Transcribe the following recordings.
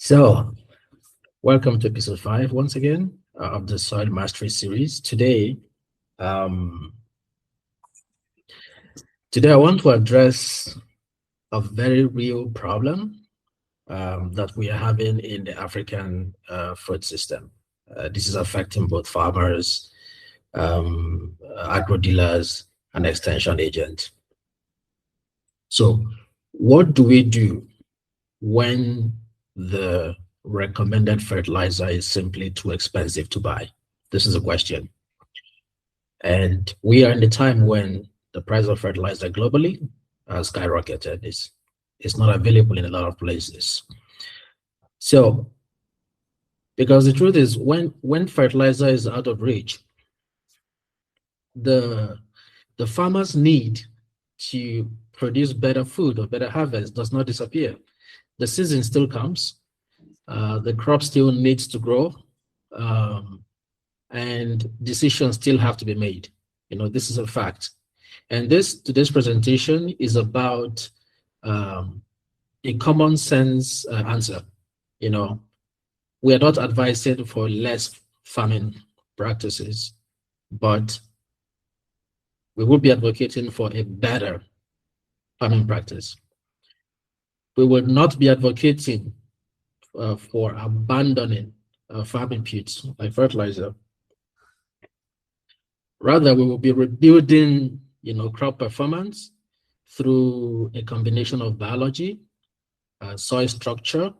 So, welcome to episode 5 once again of the Soil Mastery series. Um, today I want to address a very real problem that we are having in the African food system. This is affecting both farmers, agro-dealers, and extension agents. So, what do we do when the recommended fertilizer is simply too expensive to buy? This is a question. And we are in the time when the price of fertilizer globally has skyrocketed. It's not available in a lot of places. So, because the truth is, when fertilizer is out of reach, the farmer's need to produce better food or better harvest does not disappear. The season still comes. The crop still needs to grow, and decisions still have to be made. This is a fact. And today's presentation is about a common sense answer. We are not advising for less farming practices, but we will be advocating for a better farming practice. We will not be advocating for abandoning farming inputs like fertilizer. Rather, we will be rebuilding, crop performance through a combination of biology, soil structure,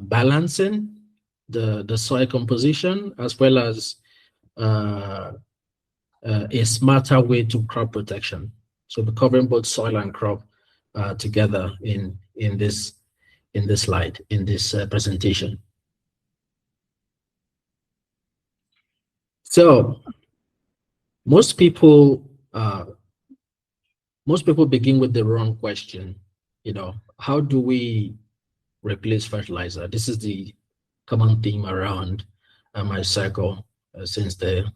balancing the soil composition, as well as a smarter way to crop protection. So we're covering both soil and crop together in this slide, in this presentation. So most people begin with the wrong question. How do we replace fertilizer? This is the common theme around my circle since the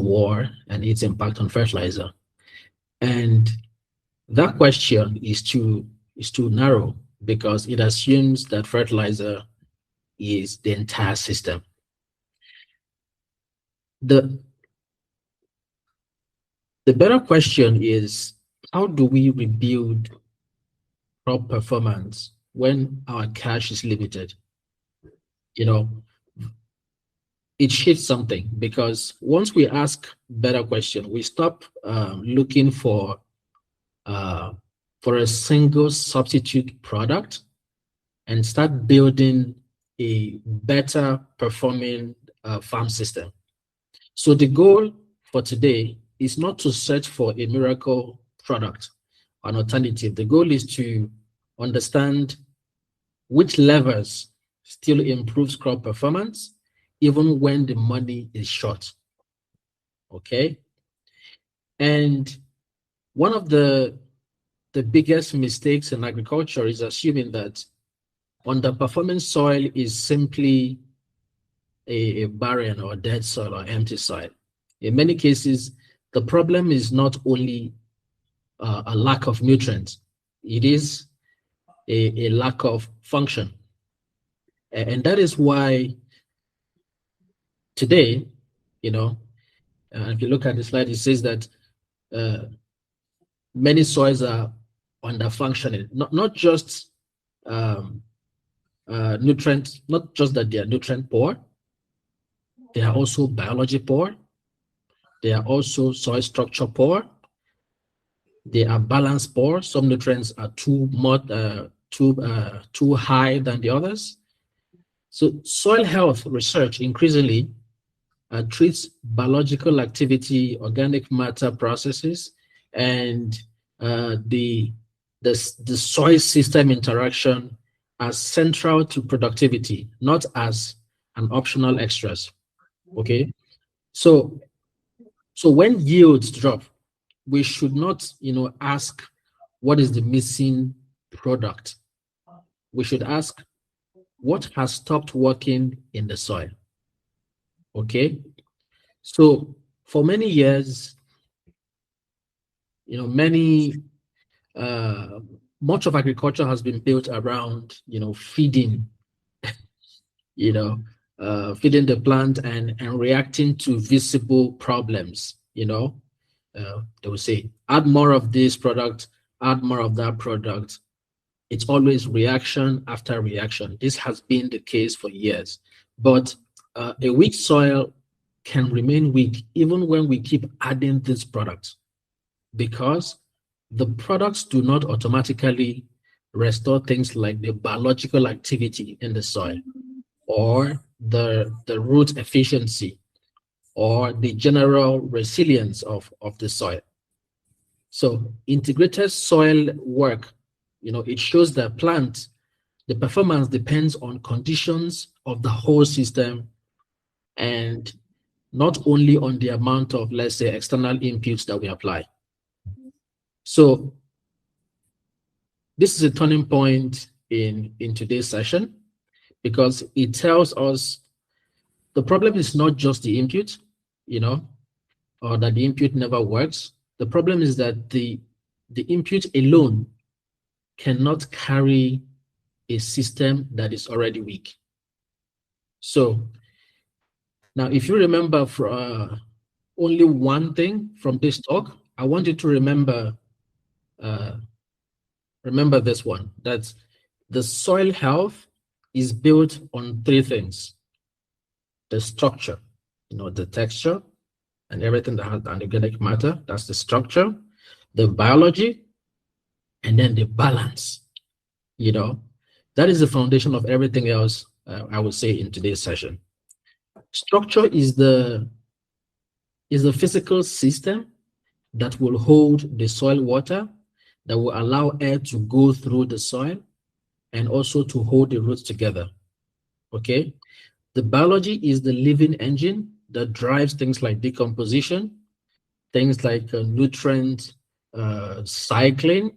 war and its impact on fertilizer. And that question is too narrow, because it assumes that fertilizer is the entire system. The better question is, how do we rebuild crop performance when our cash is limited? It shifts something, because once we ask better question, we stop looking for a single substitute product and start building a better performing farm system. So the goal for today is not to search for a miracle product, an alternative. The goal is to understand which levers still improves crop performance, even when the money is short. Okay? And one of the biggest mistakes in agriculture is assuming that underperforming soil is simply a barren or dead soil or empty soil. In many cases, the problem is not only a lack of nutrients, it is a lack of function. And that is why today, if you look at the slide, it says that many soils are underfunctioning, not just nutrient, not just that they are nutrient poor, they are also biology poor, they are also soil structure poor, they are balance poor. Some nutrients are too high than the others. So soil health research increasingly treats biological activity, organic matter processes, and the soil system interaction as central to productivity, not as an optional extras. Okay, so when yields drop, we should not ask what is the missing product. We should ask what has stopped working in the soil. Okay, so for many years, many much of agriculture has been built around, feeding, feeding the plant and reacting to visible problems. They will say, add more of this product, add more of that product. It's always reaction after reaction. This has been the case for years. But a weak soil can remain weak even when we keep adding this product, because the products do not automatically restore things like the biological activity in the soil, or the root efficiency, or the general resilience of the soil. So integrated soil work, it shows that the performance depends on conditions of the whole system, and not only on the amount of, let's say, external inputs that we apply. So this is a turning point in today's session, because it tells us the problem is not just the input, or that the input never works. The problem is that the input alone cannot carry a system that is already weak. So now, if you remember only one thing from this talk, I want you to remember this one, that the soil health is built on three things: the structure, the texture and everything that has organic matter, that's the structure, the biology, and then the balance. That is the foundation of everything else, I would say, in today's session. Structure is the physical system that will hold the soil water, that will allow air to go through the soil, and also to hold the roots together. Okay? The biology is the living engine that drives things like decomposition, things like nutrient cycling,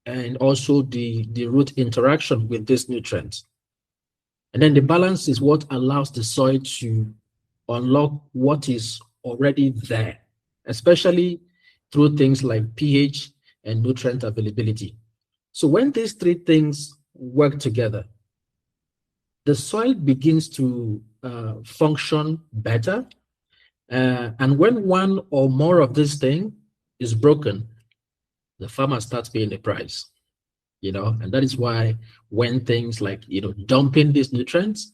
and also the root interaction with these nutrients. And then the balance is what allows the soil to unlock what is already there, especially through things like pH and nutrient availability. So when these three things work together, the soil begins to function better. And when one or more of this thing is broken, the farmer starts paying the price. And that is why when things like, dumping these nutrients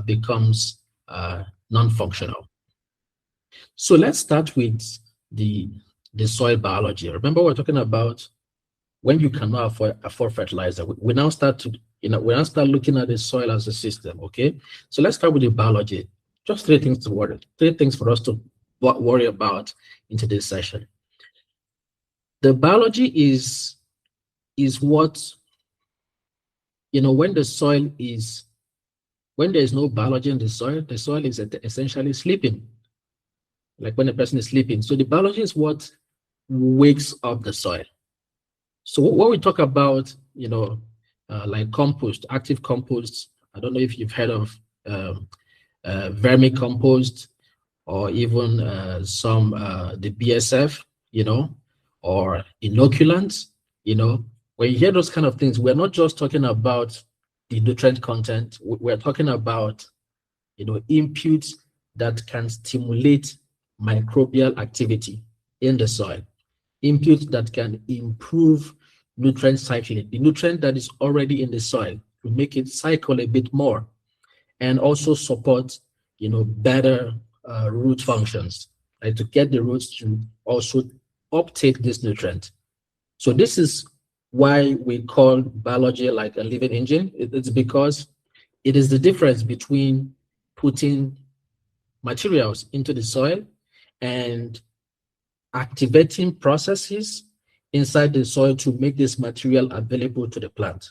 becomes non-functional. So let's start with the soil biology. Remember, we're talking about when you cannot afford fertilizer. We now start looking at the soil as a system. Okay, so let's start with the biology. Just three things for us to worry about in today's session. The biology is what, when there is no biology in the soil is essentially sleeping, like when a person is sleeping. So the biology is what wakes up the soil. So when we talk about, like compost, active compost, I don't know if you've heard of vermicompost, or even the BSF, or inoculants, when you hear those kind of things, we're not just talking about the nutrient content. We're talking about, inputs that can stimulate microbial activity in the soil, inputs that can improve nutrient cycling, the nutrient that is already in the soil, to make it cycle a bit more, and also support, better root functions, like to get the roots to also uptake this nutrient. So this is why we call biology like a living engine. It's because it is the difference between putting materials into the soil and activating processes inside the soil to make this material available to the plant.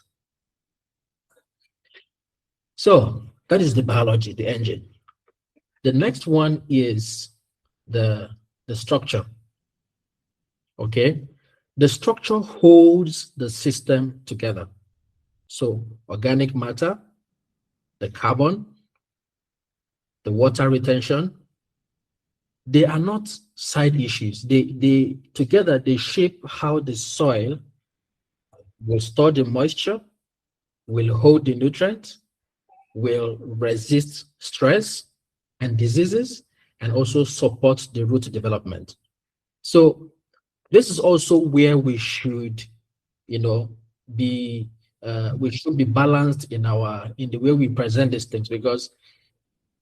So that is the biology, the engine. The next one is the structure. Okay, the structure holds the system together. So organic matter, the carbon, the water retention, they are not side issues. They together, they shape how the soil will store the moisture, will hold the nutrient, will resist stress and diseases, and also support the root development. So this is also where we should, be we should be balanced in the way we present these things, because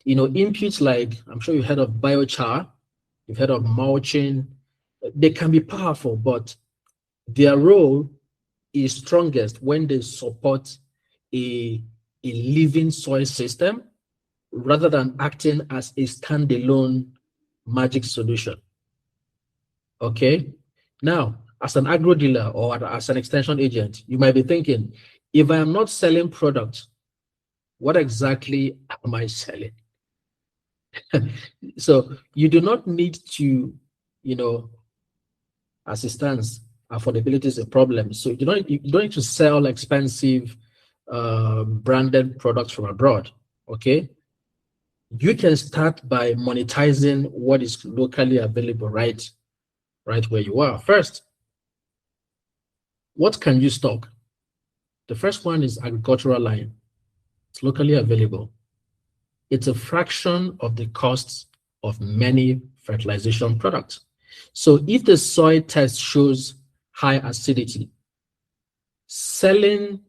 inputs like, I'm sure you've heard of biochar, you've heard of mulching. They can be powerful, but their role is strongest when they support a living soil system rather than acting as a standalone magic solution. Okay. Now, as an agro dealer or as an extension agent, you might be thinking, if I am not selling products, what exactly am I selling? So you do not need to, as it stands, affordability is a problem. So you don't need to sell expensive branded products from abroad. Okay. You can start by monetizing what is locally available right where you are. First, what can you stock? The first one is agricultural line. It's locally available. It's a fraction of the costs of many fertilization products. So if the soil test shows high acidity, selling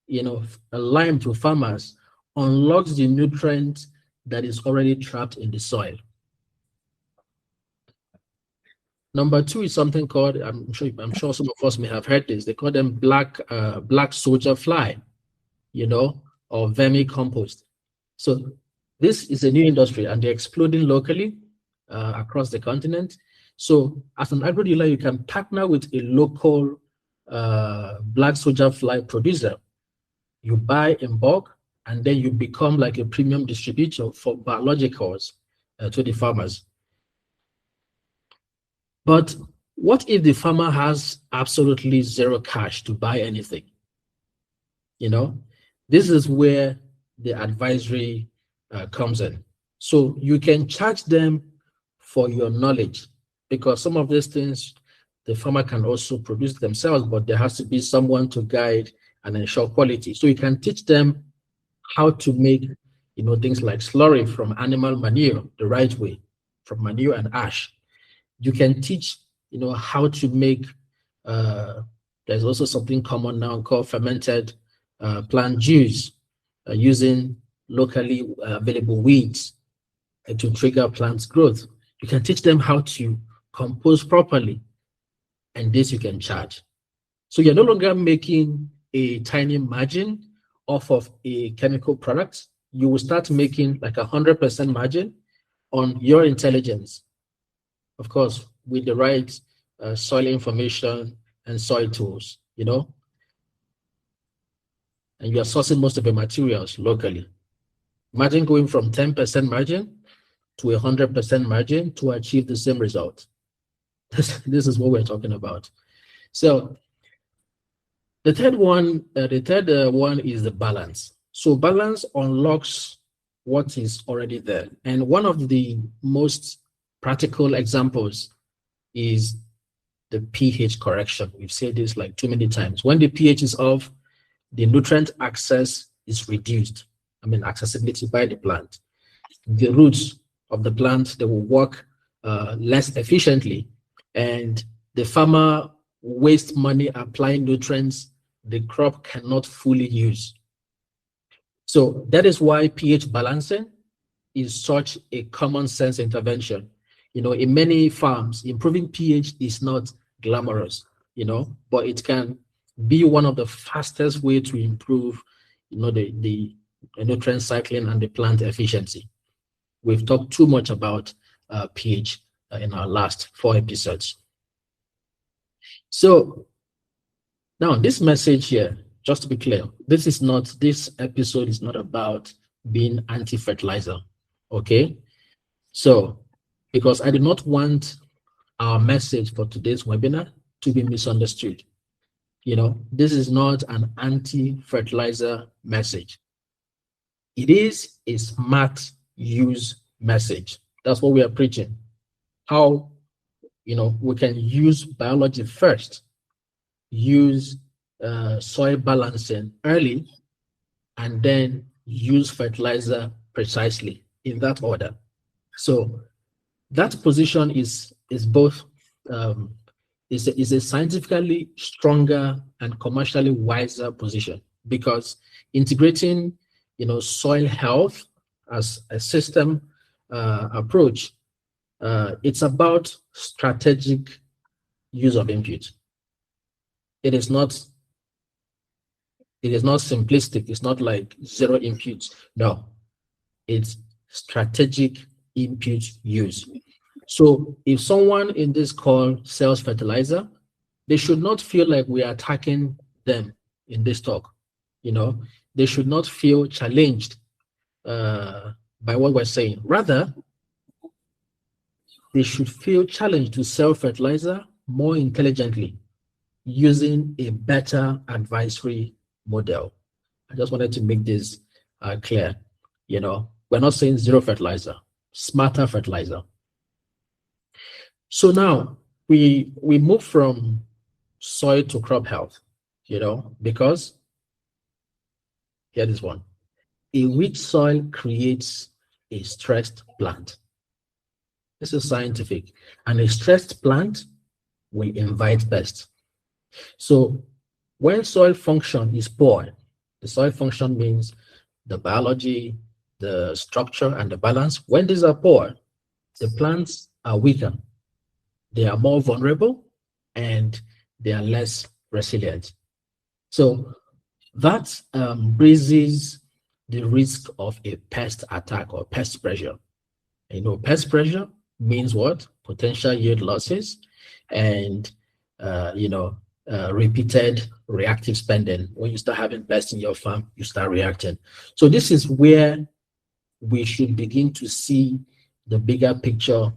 a lime to farmers unlocks the nutrient that is already trapped in the soil. Number two is something called, I'm sure some of us may have heard this. They call them black soldier fly, or vermicompost. So this is a new industry and they're exploding locally across the continent. So as an agro dealer, you can partner with a local black soldier fly producer. You buy in bulk, and then you become like a premium distributor for biologicals to the farmers. But what if the farmer has absolutely zero cash to buy anything? This is where the advisory comes in. So you can charge them for your knowledge, because some of these things the farmer can also produce themselves, but there has to be someone to guide and ensure quality. So you can teach them how to make, things like slurry from animal manure the right way, from manure and ash. You can teach, how to make, there's also something common now called fermented plant juice using locally available weeds to trigger plants growth. You can teach them how to compose properly, and this you can charge. So you're no longer making a tiny margin off of a chemical product. You will start making like 100% margin on your intelligence, of course, with the right soil information and soil tools, and you are sourcing most of the materials locally. Imagine going from 10% margin to 100% margin to achieve the same result. This is what we're talking about. So the third one is the balance. So balance unlocks what is already there. And one of the most practical examples is the pH correction. We've said this like too many times. When the pH is off, the nutrient access is reduced. Accessibility by the plant. The roots of the plant, they will work less efficiently, and the farmer wastes money applying nutrients the crop cannot fully use. So that is why pH balancing is such a common sense intervention. In many farms, improving pH is not glamorous, but it can be one of the fastest way to improve, the nutrient cycling and the plant efficiency. We've talked too much about pH in our last 4 episodes. So now this message here, just to be clear, this episode is not about being anti-fertilizer, okay? So, because I do not want our message for today's webinar to be misunderstood. This is not an anti-fertilizer message. It is a smart use message. That's what we are preaching. How, we can use biology first, use soil balancing early, and then use fertilizer precisely in that order. So that position is both is a scientifically stronger and commercially wiser position, because integrating soil health as a system approach, it's about strategic use of input. It is not simplistic. It's not like zero inputs. No, it's strategic input use. So if someone in this call sells fertilizer, they should not feel like we are attacking them in this talk. They should not feel challenged by what we're saying. Rather, they should feel challenged to sell fertilizer more intelligently using a better advisory model. I just wanted to make this clear. We're not saying zero fertilizer, smarter fertilizer. So now we move from soil to crop health, because here is one. A weak soil creates a stressed plant. This is scientific. And a stressed plant will invite pests. So when soil function is poor, the soil function means the biology, the structure, and the balance. When these are poor, the plants are weaker. They are more vulnerable and they are less resilient. So that raises the risk of a pest attack or pest pressure. Pest pressure means what? Potential yield losses and repeated reactive spending. When you start having pests in your farm, you start reacting. So this is where we should begin to see the bigger picture,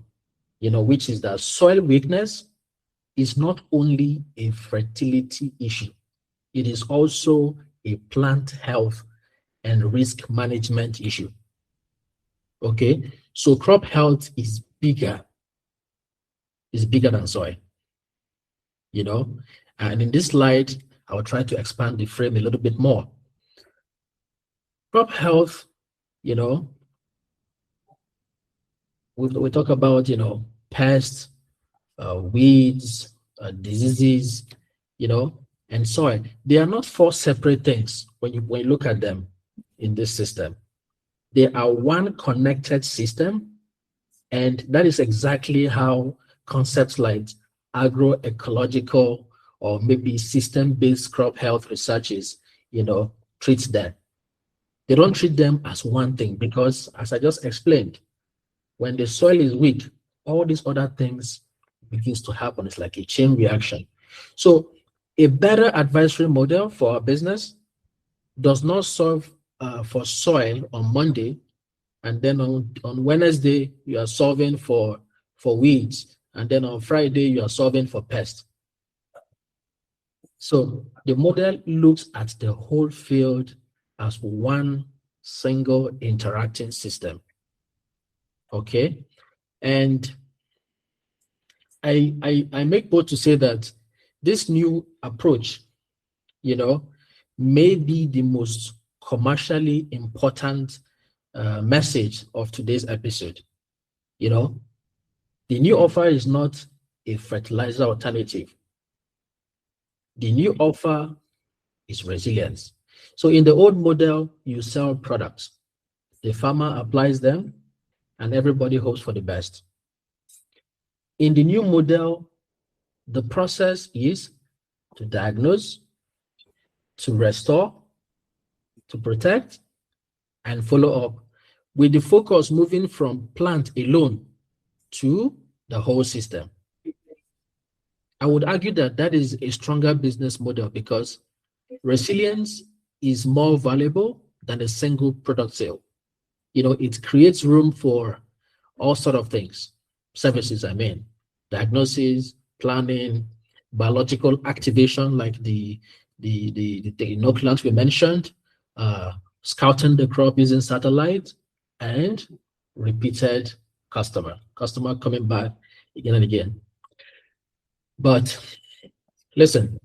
which is that soil weakness is not only a fertility issue, it is also a plant health and risk management issue. Okay, so crop health is bigger than soil, and in this slide, I will try to expand the frame a little bit more. Crop health, we talk about, pests, weeds, diseases, and soil. They are not four separate things when you look at them in this system. They are one connected system, and that is exactly how concepts like agroecological or maybe system-based crop health researches, treat them. They don't treat them as one thing because, as I just explained, when the soil is weak, all these other things begins to happen. It's like a chain reaction. So a better advisory model for our business does not solve for soil on Monday, and then on Wednesday you are solving for weeds, and then on Friday you are solving for pests. So the model looks at the whole field as one single interacting system. Okay, and I make bold to say that this new approach, may be the most commercially important message of today's episode. The new offer is not a fertilizer alternative. The new offer is resilience. So in the old model, you sell products. The farmer applies them and everybody hopes for the best. In the new model, the process is to diagnose, to restore, to protect, and follow up, with the focus moving from plant alone to the whole system. I would argue that is a stronger business model because resilience is more valuable than a single product sale. It creates room for all sort of things, services, diagnosis, planning, biological activation, like the inoculants we mentioned, scouting the crop using satellite, and repeated customer coming back again and again. But listen,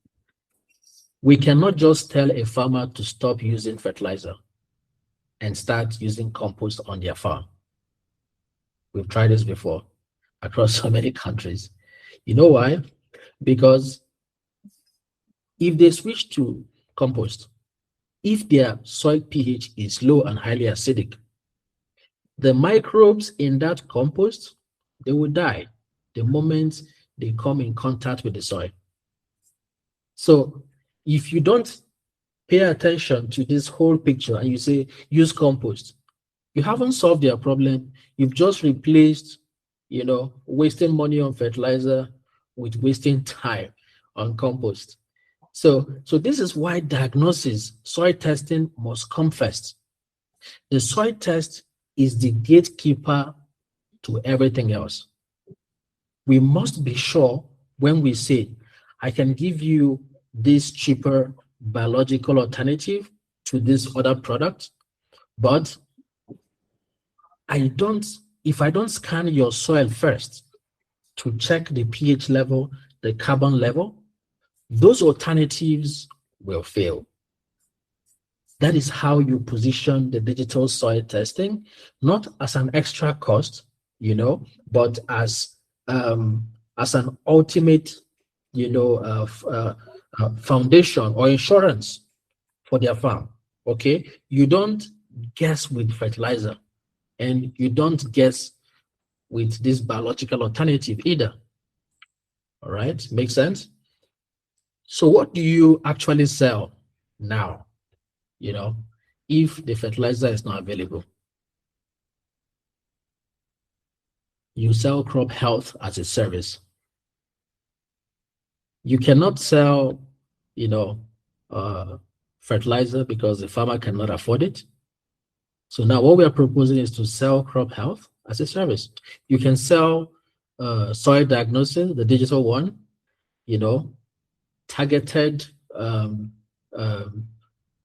We cannot just tell a farmer to stop using fertilizer and start using compost on their farm. We've tried this before across so many countries. You know why? Because if they switch to compost, if their soil pH is low and highly acidic, the microbes in that compost, they will die the moment they come in contact with the soil. So if you don't pay attention to this whole picture and you say use compost, you haven't solved their problem. You've just replaced, wasting money on fertilizer with wasting time on compost. So this is why diagnosis, soil testing must come first. The soil test is the gatekeeper to everything else. We must be sure when we say, I can give you this cheaper biological alternative to this other product, but if I don't scan your soil first to check the pH level, the carbon level, those alternatives will fail. That is how you position the digital soil testing, not as an extra cost, but as an ultimate, foundation or insurance for their farm. Okay, you don't guess with fertilizer, and you don't guess with this biological alternative either. All right, makes sense? So what do you actually sell now, if the fertilizer is not available? You sell crop health as a service. You cannot sell, fertilizer because the farmer cannot afford it. So now what we are proposing is to sell crop health as a service. You can sell soil diagnosis, the digital one, targeted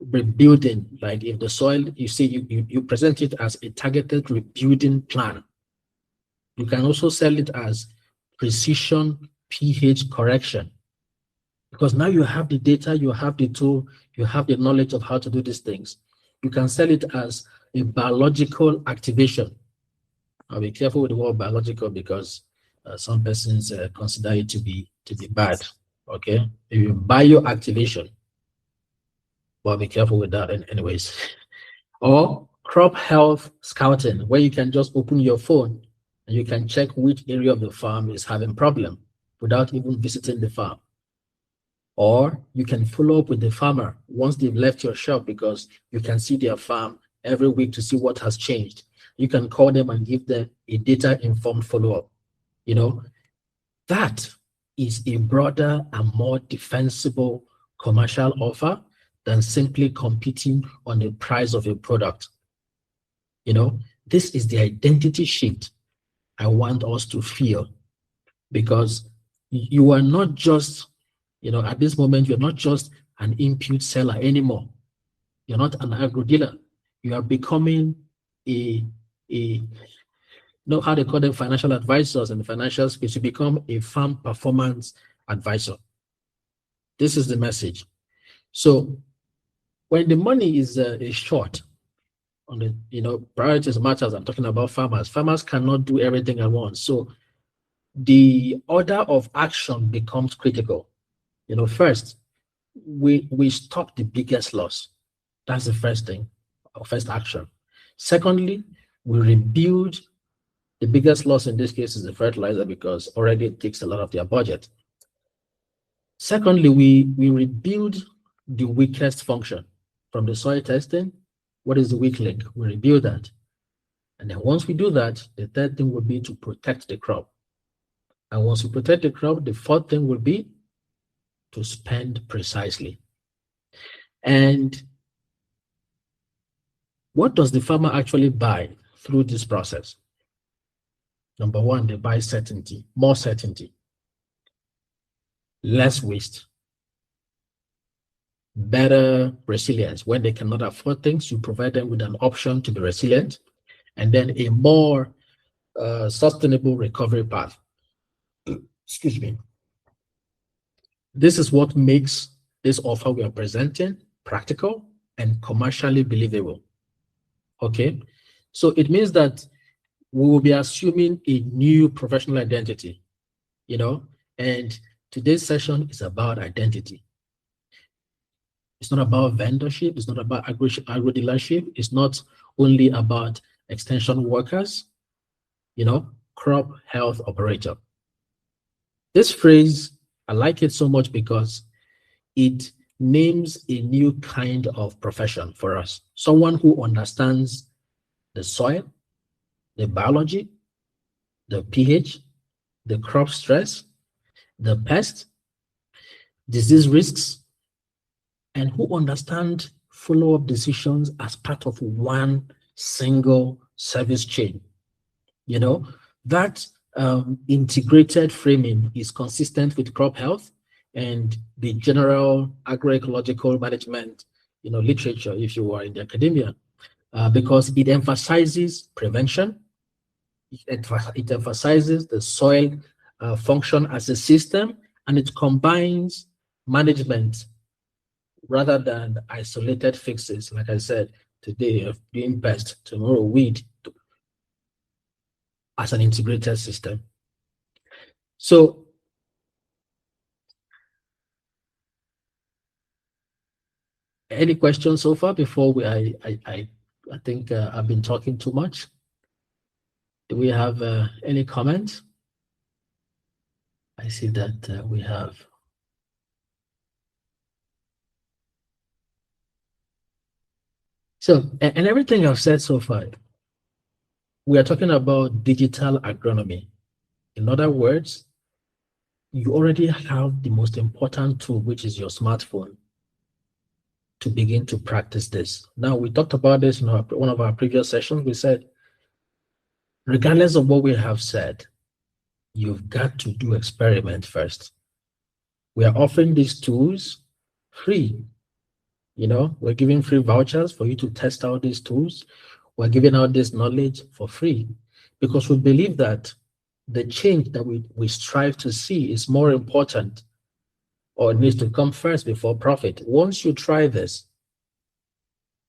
rebuilding. Like if the soil, you present it as a targeted rebuilding plan. You can also sell it as precision pH correction, because now you have the data, you have the tool, you have the knowledge of how to do these things. You can sell it as a biological activation. I'll be careful with the word biological because some persons consider it to be bad. Okay, if you bioactivation, well, be careful with that anyways. Or crop health scouting, where you can just open your phone and you can check which area of the farm is having problem without even visiting the farm. Or you can follow up with the farmer once they've left your shop, because you can see their farm every week to see what has changed. You can call them and give them a data-informed follow-up. That is a broader and more defensible commercial offer than simply competing on the price of a product. This is the identity shift I want us to feel, because you are not just, at this moment, you're not just an input seller anymore. You're not an agro-dealer. You are becoming how they call them, financial advisors in the financial space. You become a farm performance advisor. This is the message. So when the money is short on the, priorities matters, I'm talking about farmers. Farmers cannot do everything at once. So the order of action becomes critical. First, we stop the biggest loss. That's the first thing, or first action. Secondly, we rebuild. The biggest loss in this case is the fertilizer, because already it takes a lot of their budget. Secondly, we rebuild the weakest function from the soil testing. What is the weak link? We rebuild that. And then once we do that, the third thing would be to protect the crop. And once we protect the crop, the fourth thing will be to spend precisely. And what does the farmer actually buy through this process? Number one, they buy certainty, more certainty, less waste, better resilience. When they cannot afford things, you provide them with an option to be resilient, and then a more sustainable recovery path. Excuse me. This is what makes this offer we are presenting practical and commercially believable. Okay, so it means that we will be assuming a new professional identity, and today's session is about identity. It's not about vendorship. It's not about agro-dealership. It's not only about extension workers, crop health operator. This phrase, I like it so much because it names a new kind of profession for us. Someone who understands the soil, the biology, the pH, the crop stress, the pest, disease risks, and who understand follow-up decisions as part of one single service chain. That integrated framing is consistent with crop health and the general agroecological management, literature, if you are in the academia, because it emphasizes prevention. It emphasizes the soil function as a system, and it combines management rather than isolated fixes. Like I said, today of doing pest, tomorrow weed, as an integrated system. So any questions so far before I think I've been talking too much. Do we have any comments? I see that we have. So, and everything I've said so far, we are talking about digital agronomy. In other words, you already have the most important tool, which is your smartphone, to begin to practice this. Now, we talked about this in one of our previous sessions. We said, regardless of what we have said, you've got to do experiment first. We are offering these tools free. We're giving free vouchers for you to test out these tools. We're giving out this knowledge for free because we believe that the change that we strive to see is more important, or it needs to come first before profit. Once you try this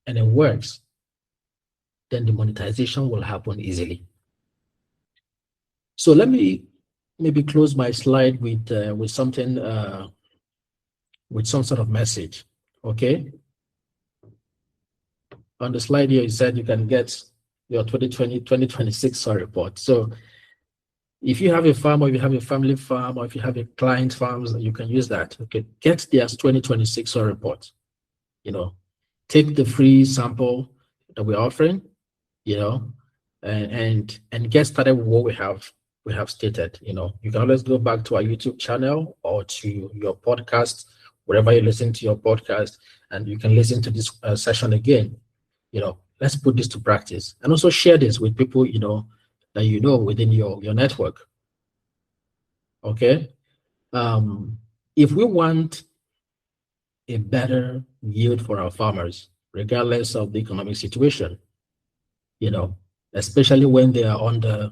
and it works, then the monetization will happen easily. So let me maybe close my slide with something, with some sort of message. Okay. On the slide here, you said you can get your 2026 report. So if you have a farm, or if you have a family farm, or if you have a client farm, you can use that. Okay, get their 2026 report. Take the free sample that we're offering, and get started with what we have stated. You can always go back to our YouTube channel or to your podcast, wherever you listen to your podcast, and you can listen to this session again. Let's put this to practice, and also share this with people that within your network. Okay. If we want a better yield for our farmers, regardless of the economic situation, especially when they are under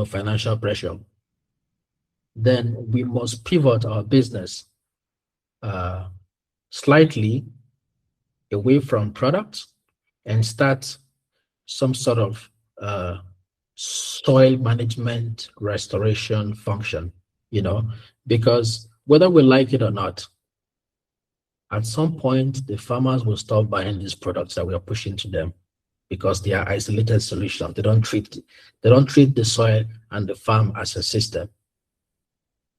financial pressure, then we must pivot our business slightly away from products and start some sort of soil management restoration function, because whether we like it or not, at some point the farmers will stop buying these products that we are pushing to them because they are isolated solutions. They don't treat the soil and the farm as a system.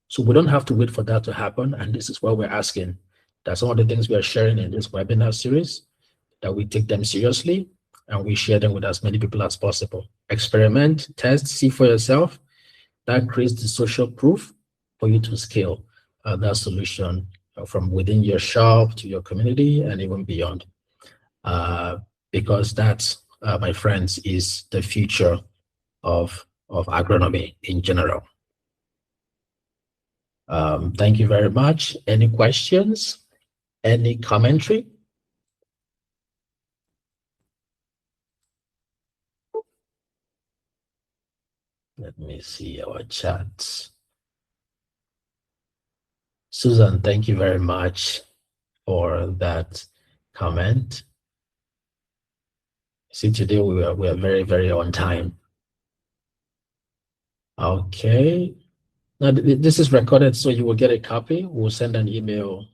So we don't have to wait for that to happen. And this is why we're asking that some of the things we are sharing in this webinar series, that we take them seriously and we share them with as many people as possible. Experiment, test, see for yourself. That creates the social proof for you to scale that solution from within your shop to your community and even beyond. Because that, my friends, is the future of agronomy in general. Thank you very much. Any questions? Any commentary? Let me see our chats. Susan, thank you very much. for that comment. See, today we are very, very on time. Okay. Now this is recorded, so you will get a copy. We'll send an email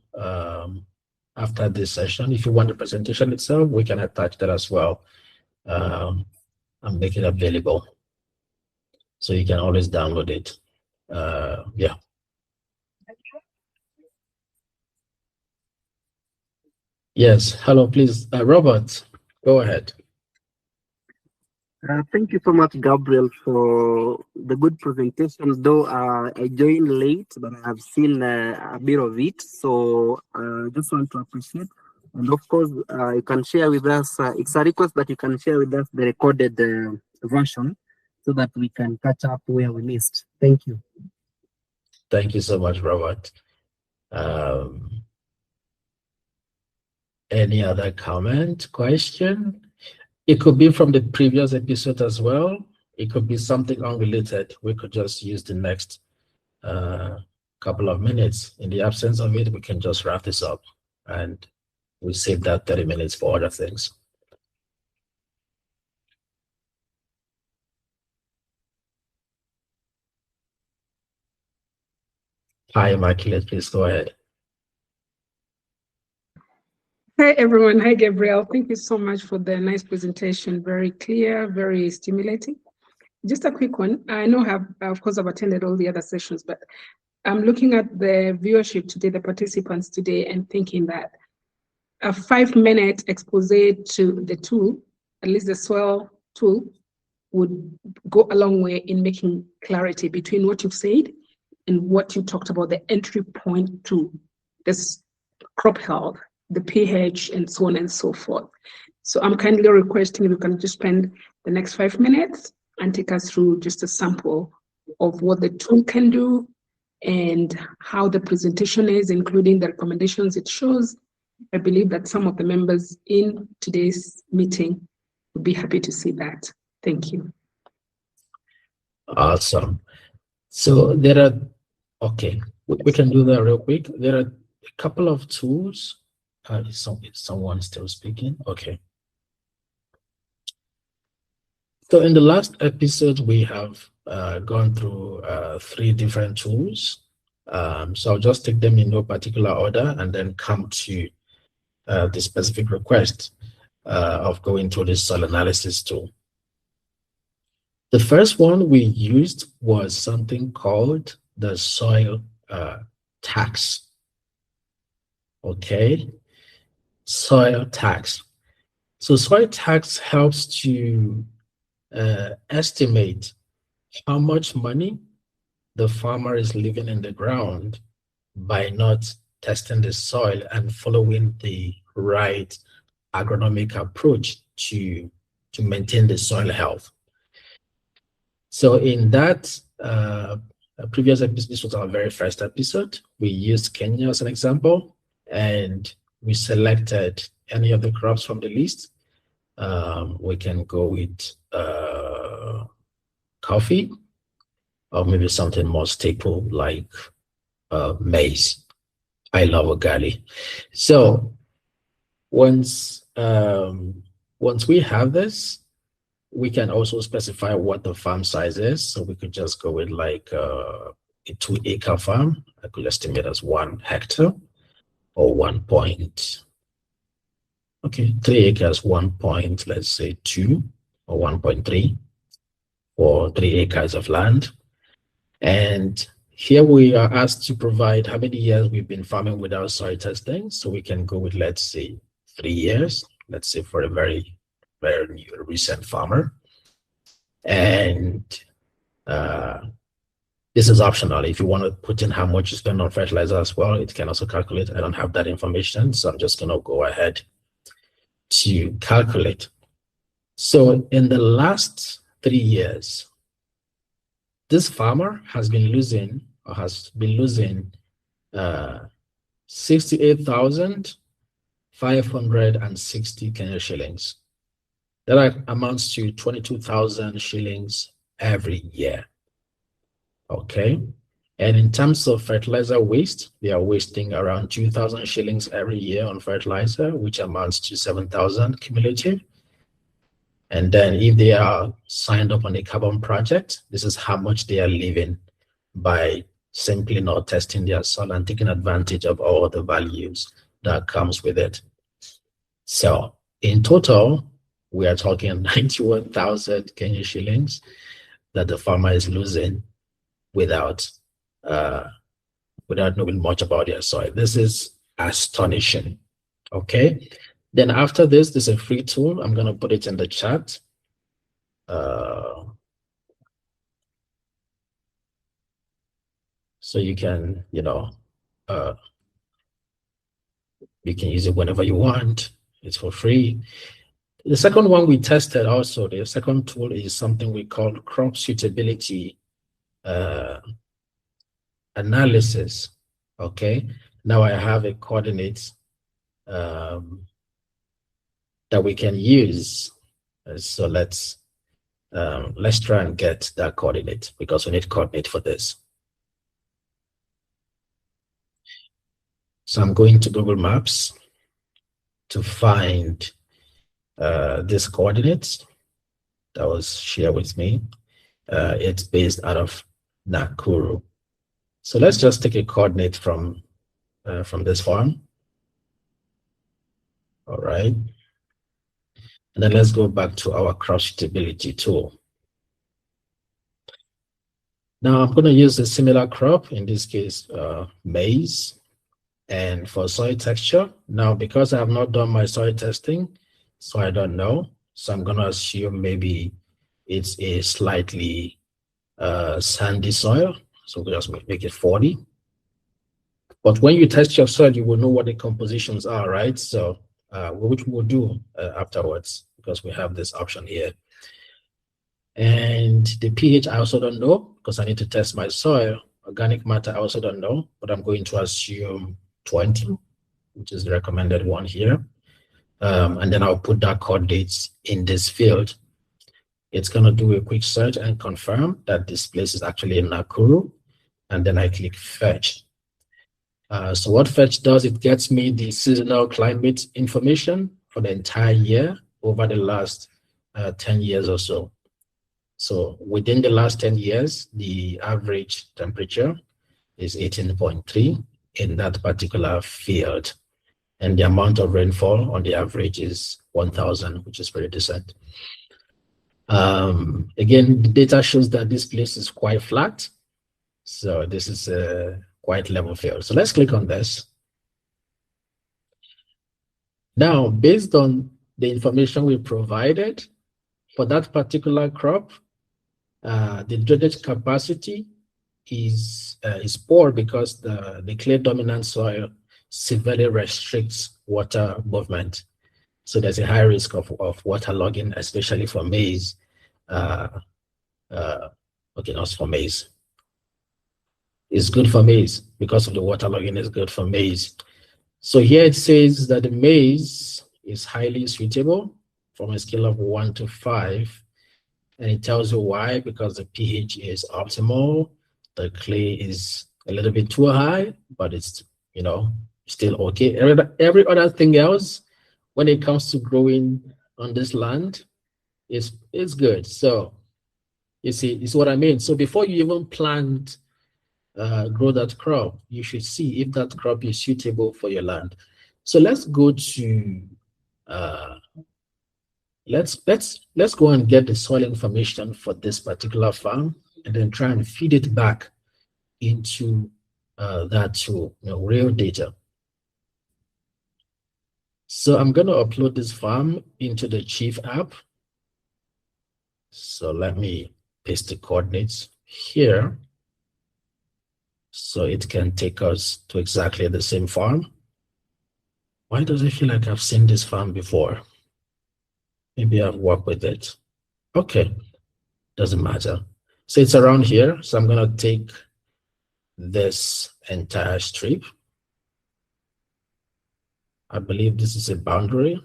after this session. If you want the presentation itself, we can attach that as well and make it available. So you can always download it. Yeah. Yes. Hello, please. Robert, go ahead. Thank you so much, Gabriel, for the good presentation. Though I joined late, but I have seen a bit of it. So just want to appreciate. And of course, you can share with us, it's a request that you can share with us the recorded version so that we can catch up where we missed. Thank you. Thank you so much, Robert. Any other comment, question? It could be from the previous episode as well. It could be something unrelated. We could just use the next couple of minutes. In the absence of it, we can just wrap this up and we save that 30 minutes for other things. Hi, Immaculate, please go ahead. Hi, everyone. Hi, Gabriel. Thank you so much for the nice presentation. Very clear, very stimulating. Just a quick one. I know of course, I've attended all the other sessions, but I'm looking at the viewership today, the participants today, and thinking that a 5-minute expose to the tool, at least the soil tool, would go a long way in making clarity between what you've said and what you talked about, the entry point to this crop health, the pH, and so on and so forth. So I'm kindly requesting if you can just spend the next 5 minutes and take us through just a sample of what the tool can do and how the presentation is, including the recommendations it shows. I believe that some of the members in today's meeting would be happy to see that. Thank you. Awesome. So there are, okay, we can do that real quick. There are a couple of tools. Is someone still speaking? Okay. So in the last episode, we have gone through 3 different tools. So I'll just take them in no particular order and then come to the specific request of going through this soil analysis tool. The first one we used was something called the soil tax. Okay, soil tax. So soil tax helps to estimate how much money the farmer is leaving in the ground by not testing the soil and following the right agronomic approach to maintain the soil health. So in that previous episode, this was our very first episode, we used Kenya as an example, and we selected any of the crops from the list. We can go with coffee, or maybe something more staple like maize. I love ugali. So once we have this, we can also specify what the farm size is. So we could just go with like a 2-acre farm. I could estimate as 1 hectare or 1 point. Okay, 3 acres, 1 point, let's say 2 or 1.3 for 3 acres of land. And here we are asked to provide how many years we've been farming without soil testing. So we can go with, let's say, 3 years, let's say for a very, very new, recent farmer. And this is optional. If you want to put in how much you spend on fertilizer as well, it can also calculate. I don't have that information, so I'm just going to go ahead to calculate. So in the last 3 years, this farmer has been losing 68,560 Kenya shillings. That amounts to 22,000 shillings every year. Okay. And in terms of fertilizer waste, they are wasting around 2,000 shillings every year on fertilizer, which amounts to 7,000 cumulative. And then if they are signed up on a carbon project, this is how much they are leaving by simply not testing their soil and taking advantage of all the values that comes with it. So in total, we are talking 91,000 Kenya shillings that the farmer is losing without knowing much about their soil. This is astonishing. Okay. Then after this, there's a free tool. I'm going to put it in the chat. So you can, you can use it whenever you want. It's for free. The second one we tested also, the second tool is something we call crop suitability analysis. Okay. Now I have a coordinate that we can use. So let's try and get that coordinate because we need coordinate for this. So I'm going to Google Maps to find this coordinates that was shared with me. It's based out of Nakuru. So let's just take a coordinate from this farm. All right. And then let's go back to our crop suitability tool. Now I'm going to use a similar crop, in this case, maize. And for soil texture, now because I have not done my soil testing, so I don't know. So I'm going to assume maybe it's a slightly sandy soil. So we'll just make it 40. But when you test your soil, you will know what the compositions are, right? So which we'll do afterwards because we have this option here. And the pH I also don't know because I need to test my soil. Organic matter I also don't know, but I'm going to assume 20, which is the recommended one here. And then I'll put that coordinates in this field. It's going to do a quick search and confirm that this place is actually in Nakuru. And then I click fetch. So what fetch does, it gets me the seasonal climate information for the entire year over the last 10 years or so. So within the last 10 years, the average temperature is 18.3 in that particular field. And the amount of rainfall on the average is 1,000, which is pretty decent. Again, the data shows that this place is quite flat. So this is a quite level field. So let's click on this. Now, based on the information we provided for that particular crop, the drainage capacity is poor because the clay dominant soil severely restricts water movement. So there's a high risk of waterlogging, especially for maize. Okay, not for maize. It's good for maize because of the waterlogging is good for maize. So here it says that the maize is highly suitable from a scale of 1 to 5. And it tells you why, because the pH is optimal. The clay is a little bit too high, but it's, still okay. Every other thing else, when it comes to growing on this land, is good. So you see, it's what I mean. So before you even plant, grow that crop, you should see if that crop is suitable for your land. So let's go to let's go and get the soil information for this particular farm, and then try and feed it back into that tool, real data. So I'm going to upload this farm into the Chief app. So let me paste the coordinates here so it can take us to exactly the same farm. Why does it feel like I've seen this farm before? Maybe I've worked with it. Okay, doesn't matter. So it's around here. So I'm going to take this entire strip. I believe this is a boundary.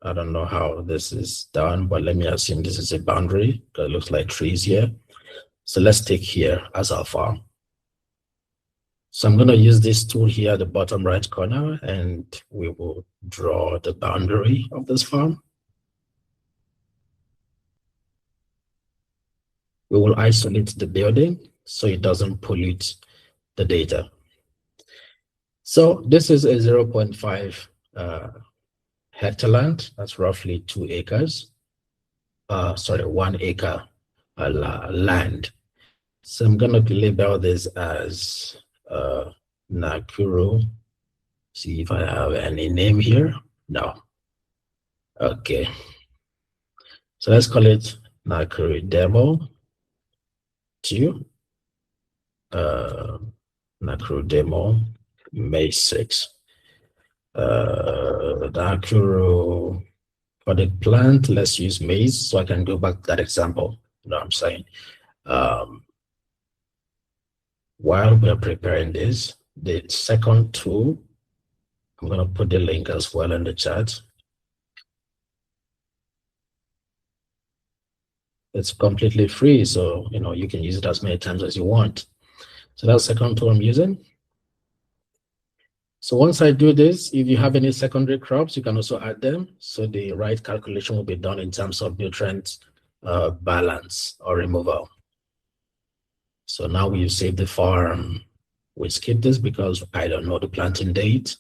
I don't know how this is done, but let me assume this is a boundary because it looks like trees here. So let's take here as our farm. So I'm going to use this tool here at the bottom right corner, and we will draw the boundary of this farm. We will isolate the building so it doesn't pollute the data. So this is a 0.5 hectare land. That's roughly 2 acres. Sorry, 1 acre land. So I'm going to label this as Nakuru. See if I have any name here. No. Okay. So let's call it Nakuru Demo 2. Nakuru Demo May 6. Nakuru for the plant, let's use maize so I can go back to that example. You know what I'm saying? While we're preparing this, the second tool, I'm going to put the link as well in the chat. It's completely free, so you can use it as many times as you want. So that's the second tool I'm using. So once I do this, if you have any secondary crops, you can also add them. So the right calculation will be done in terms of nutrient balance or removal. So now we've saved the farm. We skip this because I don't know the planting date.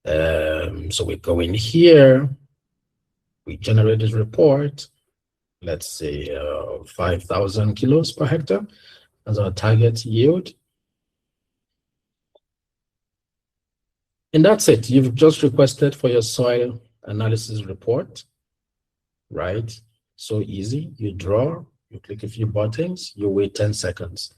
So we go in here, we generate this report. Let's say 5,000 kilos per hectare as our target yield. And that's it. You've just requested for your soil analysis report, right? So easy. You draw, you click a few buttons, you wait 10 seconds.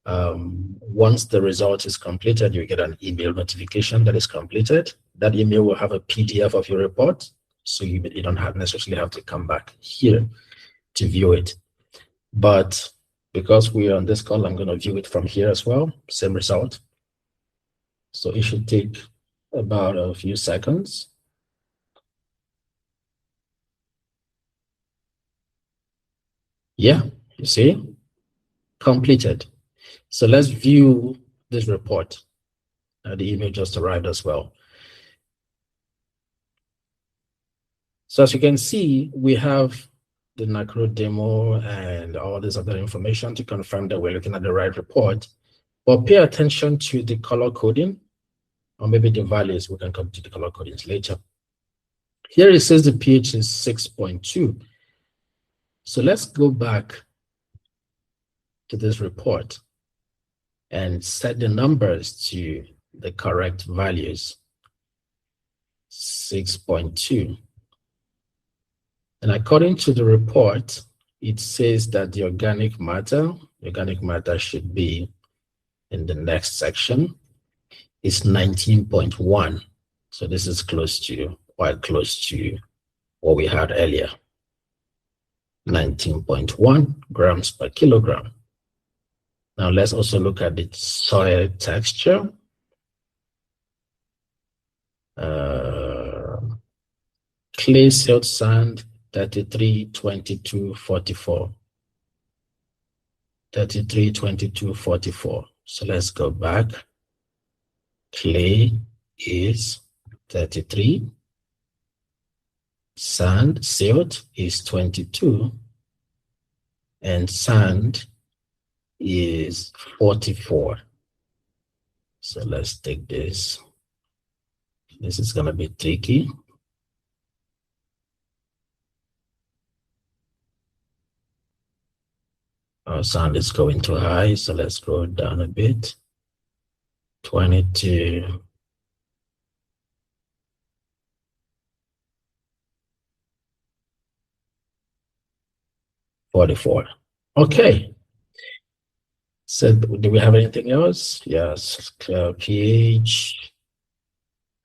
Once the result is completed, you get an email notification that is completed. That email will have a PDF of your report, so you don't necessarily have to come back here to view it. But because we are on this call, I'm going to view it from here as well. Same result. So it should take about a few seconds. Yeah, you see, completed. So let's view this report. The email just arrived as well. So as you can see, we have the Nakuru demo and all this other information to confirm that we're looking at the right report. But pay attention to the color coding, or maybe the values. We can come to the color codings later. Here it says the pH is 6.2. So let's go back to this report and set the numbers to the correct values. 6.2. And according to the report, it says that the organic matter should be in the next section. It's 19.1. So this is quite close to what we had earlier. 19.1 grams per kilogram. Now let's also look at the soil texture. Clay silt sand 33, 22, 44. 33, 22, 44. So let's go back. Clay is 33. Sand, silt is 22. And sand is 44. So let's take this. This is going to be tricky. Our sand is going too high, so let's go down a bit. 22. 44. Okay. So do we have anything else? Yes, pH.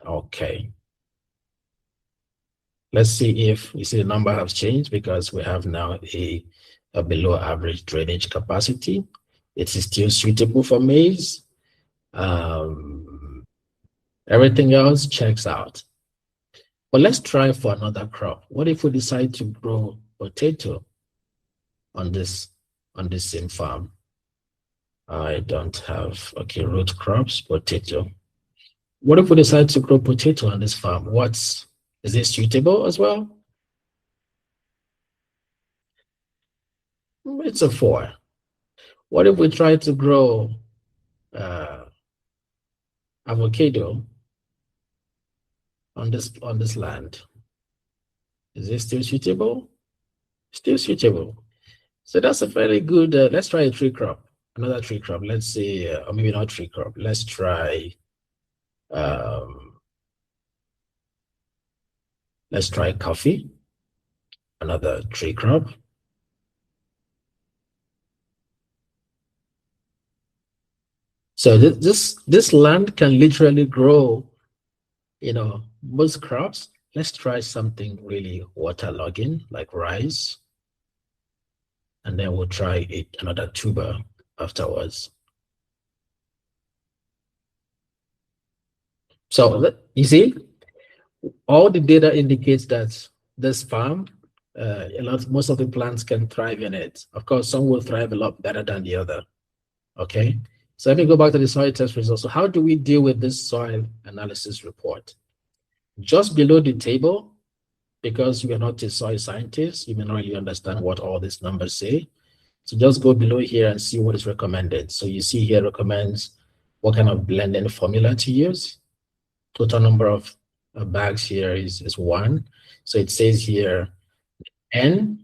Okay. Let's see if we see the number has changed because we have now a below average drainage capacity. It is still suitable for maize. Everything else checks out. But let's try for another crop. What if we decide to grow potato on this same farm? I don't have, okay, root crops, potato. What if we decide to grow potato on this farm? Is this suitable as well? It's a 4. What if we try to grow avocado on this land? Is this still suitable? Still suitable. So that's a fairly good, let's try a tree crop, another tree crop. Let's say, or maybe not tree crop. Let's try coffee, another tree crop. So this land can literally grow, most crops. Let's try something really waterlogging like rice, and then we'll try another tuber afterwards. So you see, all the data indicates that this farm, most of the plants can thrive in it. Of course, some will thrive a lot better than the other. Okay, so let me go back to the soil test results. So how do we deal with this soil analysis report? Just below the table, because you are not a soil scientist, you may not really understand what all these numbers say. So just go below here and see what is recommended. So you see here recommends what kind of blending formula to use. Total number of bags here is 1. So it says here N.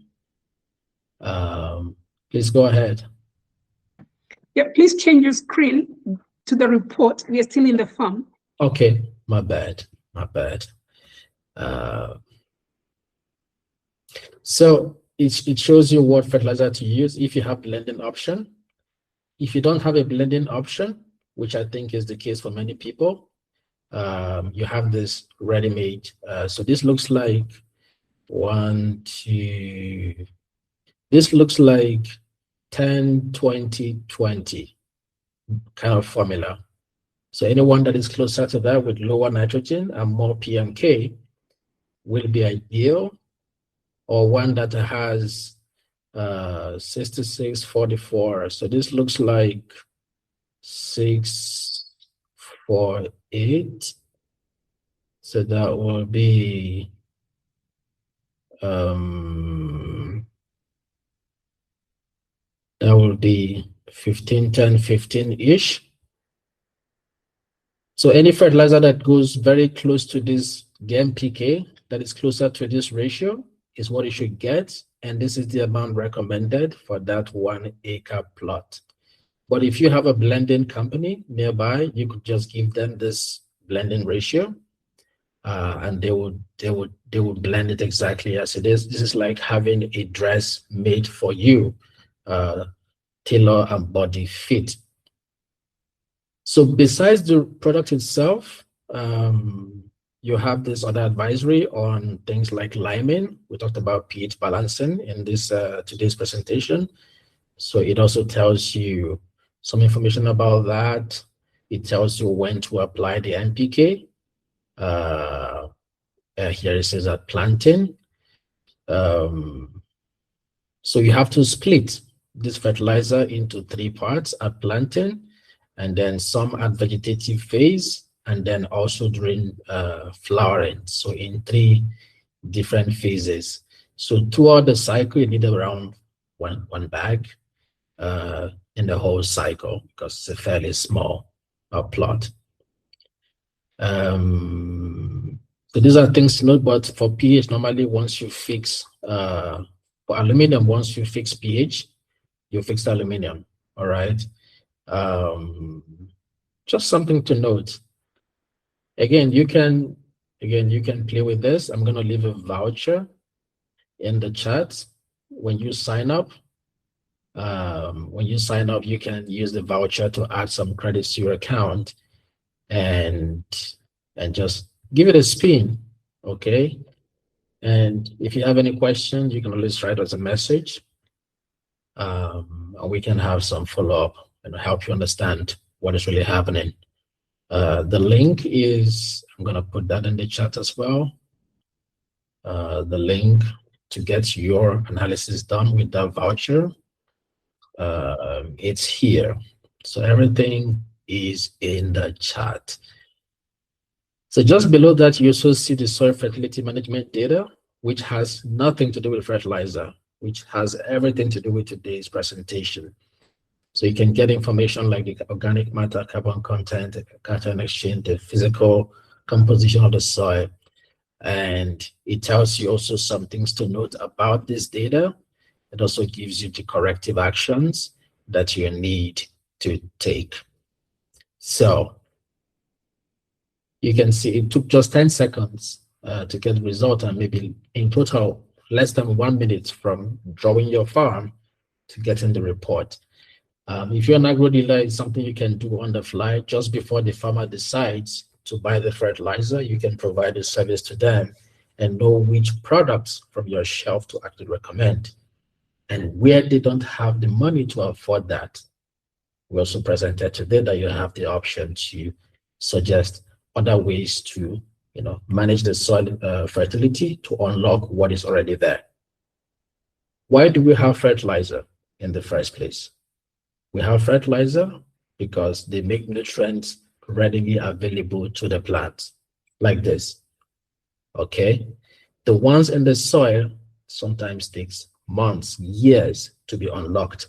Please go ahead. Yeah, please change your screen to the report. We are still in the farm. Okay, my bad. So it shows you what fertilizer to use if you have blending option. If you don't have a blending option, which I think is the case for many people, you have this ready-made. So this looks like 1, 2. This looks like 10, 20, 20 kind of formula. So anyone that is closer to that with lower nitrogen and more PMK will be ideal, or one that has 66, 44. So this looks like 6, 4, 8. So that will be that will be 15, 10, 15-ish. So any fertilizer that goes very close to this GMPK, that is closer to this ratio, is what you should get. And this is the amount recommended for that 1 acre plot. But if you have a blending company nearby, you could just give them this blending ratio, and they would blend it exactly as it is. This is like having a dress made for you, tailor and body fit. So besides the product itself, you have this other advisory on things like liming. We talked about pH balancing in this today's presentation. So it also tells you some information about that. It tells you when to apply the NPK. Here it says at planting. So you have to split this fertilizer into 3 parts at planting, and then some at vegetative phase, and then also during flowering. So in 3 different phases. So throughout the cycle, you need around one bag in the whole cycle, because it's a fairly small plot. So these are things to note, but for pH, normally once you fix, for aluminum, once you fix pH, you fix the aluminum, all right? Just something to note. Again, you can play with this. I'm gonna leave a voucher in the chat. When you sign up, you can use the voucher to add some credits to your account and just give it a spin, okay? And if you have any questions, you can always write us a message, and we can have some follow-up and help you understand what is really happening. The link is, I'm gonna put that in the chat as well. The link to get your analysis done with that voucher, it's here. So everything is in the chat. So just below that, you also see the soil fertility management data, which has nothing to do with fertilizer, which has everything to do with today's presentation. So you can get information like the organic matter, carbon content, the cation exchange, the physical composition of the soil. And it tells you also some things to note about this data. It also gives you the corrective actions that you need to take. So you can see it took just 10 seconds to get the result, and maybe in total less than 1 minute from drawing your farm to getting the report. If you're an agro-dealer, it's something you can do on the fly. Just before the farmer decides to buy the fertilizer, you can provide a service to them and know which products from your shelf to actually recommend. And where they don't have the money to afford that, we also presented today that you have the option to suggest other ways to manage the soil fertility to unlock what is already there. Why do we have fertilizer in the first place? We have fertilizer because they make nutrients readily available to the plants, like this. Okay, the ones in the soil sometimes takes months, years to be unlocked.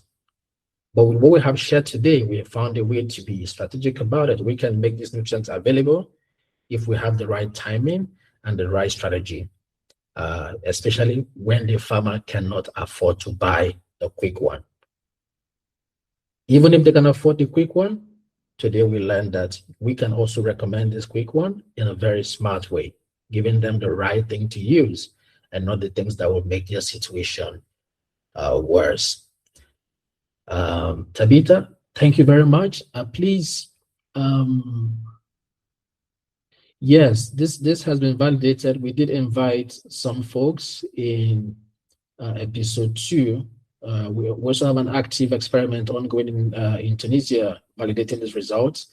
But with what we have shared today, we have found a way to be strategic about it. We can make these nutrients available if we have the right timing and the right strategy, especially when the farmer cannot afford to buy the quick one. Even if they can afford the quick one, today we learned that we can also recommend this quick one in a very smart way, giving them the right thing to use and not the things that will make their situation worse. Tabitha, thank you very much. Please, yes, this has been validated. We did invite some folks in episode 2. We also have an active experiment ongoing in Tunisia validating these results.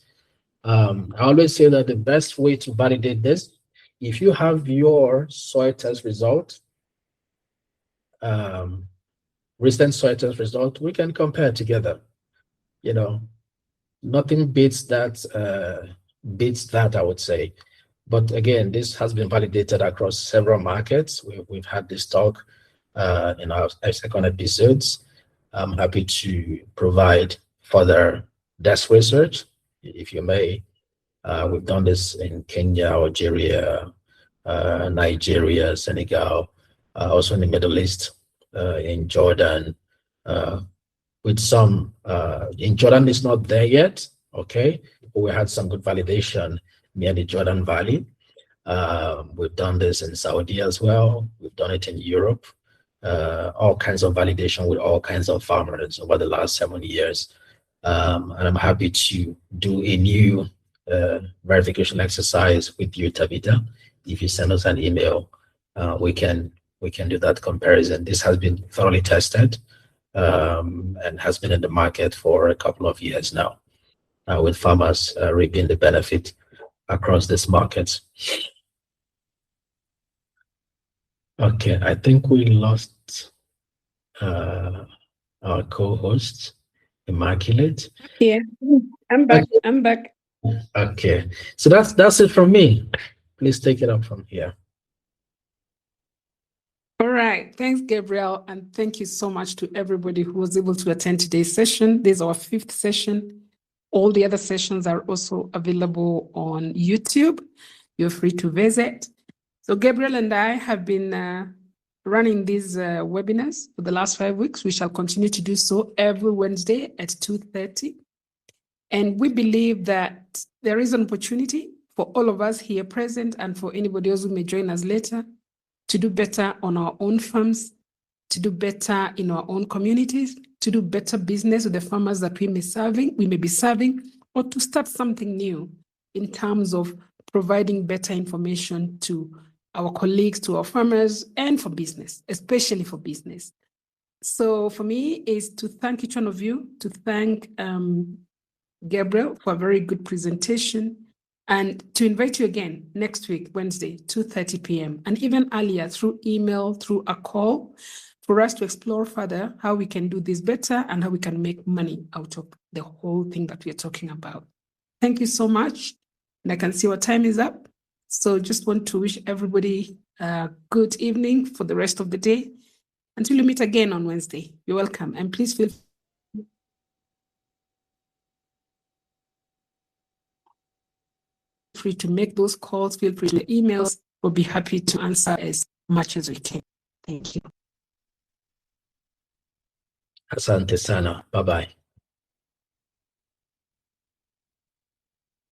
I always say that the best way to validate this, if you have your soil test result, recent soil test result, we can compare together. Nothing beats that, I would say. But again, this has been validated across several markets. We've had this talk in our second episodes. I'm happy to provide further desk research, if you may. We've done this in Kenya, Algeria, Nigeria, Senegal, also in the Middle East, in Jordan, with some, in Jordan it's not there yet, okay? But we had some good validation near the Jordan Valley. We've done this in Saudi as well. We've done it in Europe. All kinds of validation with all kinds of farmers over the last 7 years. And I'm happy to do a new verification exercise with you, Tabitha. If you send us an email, we can do that comparison. This has been thoroughly tested and has been in the market for a couple of years now, with farmers reaping the benefit across this market. Okay, I think we lost our co-host, Immaculate. Yeah, I'm back. Okay. I'm back. Okay, so that's it from me. Please take it up from here. All right, thanks, Gabriel, and thank you so much to everybody who was able to attend today's session. This is our 5th session. All the other sessions are also available on YouTube. You're free to visit. So Gabriel and I have been running these webinars for the last 5 weeks. We shall continue to do so every Wednesday at 2:30. And we believe that there is an opportunity for all of us here present and for anybody else who may join us later to do better on our own farms, to do better in our own communities, to do better business with the farmers that we may be serving, or to start something new in terms of providing better information to our colleagues, to our farmers, and for business, especially for business. So for me is to thank each one of you, to thank Gabriel for a very good presentation, and to invite you again next week, Wednesday, 2:30 p.m., and even earlier through email, through a call, for us to explore further how we can do this better and how we can make money out of the whole thing that we're talking about. Thank you so much. And I can see our time is up. So just want to wish everybody a good evening for the rest of the day. Until we meet again on Wednesday, you're welcome. And please feel free to make those calls, feel free to emails. We'll be happy to answer as much as we can. Thank you. Asante sana. Bye-bye.